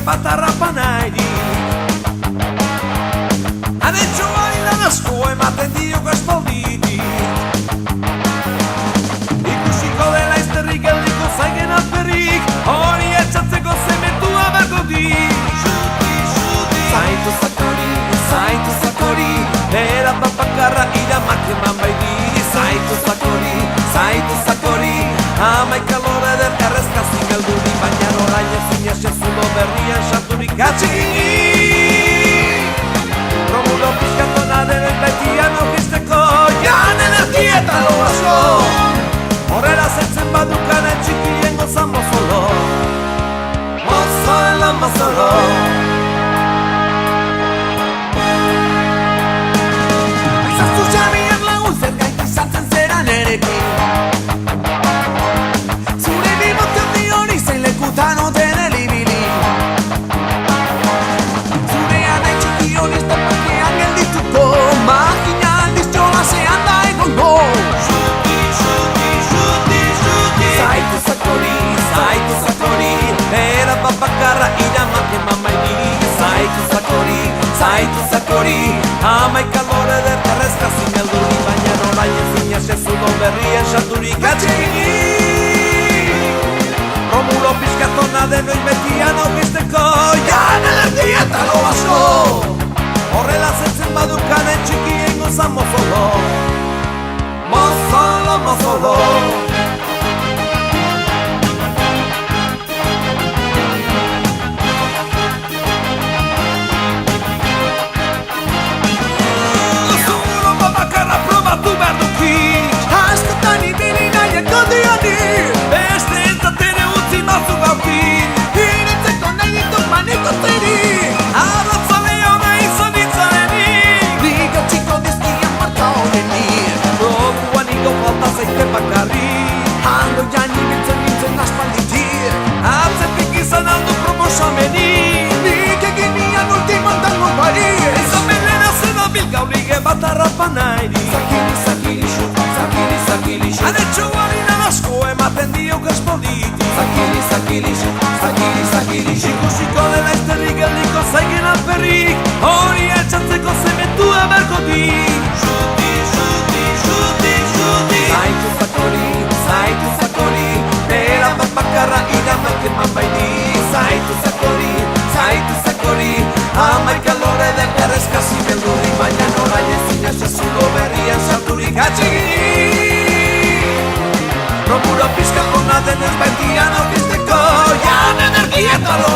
bat harrapa nahi di. Adetxoa ilan asko ematen dio gaspalditi. Ikusiko dela izterrik geldiko zaigen alperrik, hori etxatzeko zementua berko di. Zaitu zakori, era bat bakarra iramak eman bai di. Zaitu zakori, hamaika lore der errezkazik galdurik, baina orain ezin esezulo berrian sarturik atxigini. Romulo pizkatona denen baitian okisteko, jan energieta lo asko. Horrela zentzen badukana txikien gozan mozolo, mozoela mozolo. Aizaztu xamiak lagun zer gaiti sartzen zera nerekin. Oten elibili zurean hain txiki hori ez da parkean geldituko, makina aldiz jolasean da egongo. Zaitu zakori, era bat bakarra iramak eman bai di. Zaitu zakori, hamaika lore der errezkazik galdurik, baina orain ezin esezulo berrien sarturik atxigini. Romulo pizkatona denoi betian okisteko, jan energieta lo asko. Horrela zentzen badukanen txikien gozan mozolo, mozolo. Zuro babakarra probatu behar dukik, askotan ibili nahieko diani. Beste entzatene batzu gaukin, iretzeko nahi ditu maniko zeri. Arratzaleo nahi zonitzarenik, bigatxiko dizkian marka honenik. Proguan iko falta zaite bakarri, hando jani nintzen aspalditik. Atzetik izan aldu proposamenik, nik egin nian ultimon tango bari. Izan belena zeda bilgaulige bat harrapa nahi di. Zakili xu, adetxoari asko ematen dio gaspalditi. Zakili xu, ikusiko dela izterrik geldiko zaigen alperrik, hori etxatzeko zementua berko di. Zaitu zakori, era bat bakarra iramak eman bai di. Zaitu zakori, hamaika lore den errezkazik galdurik, baina orain ezin esezulo berrian sarturik atxigini. Romulo pizkatona denez baitian okisteko, jan energieta lo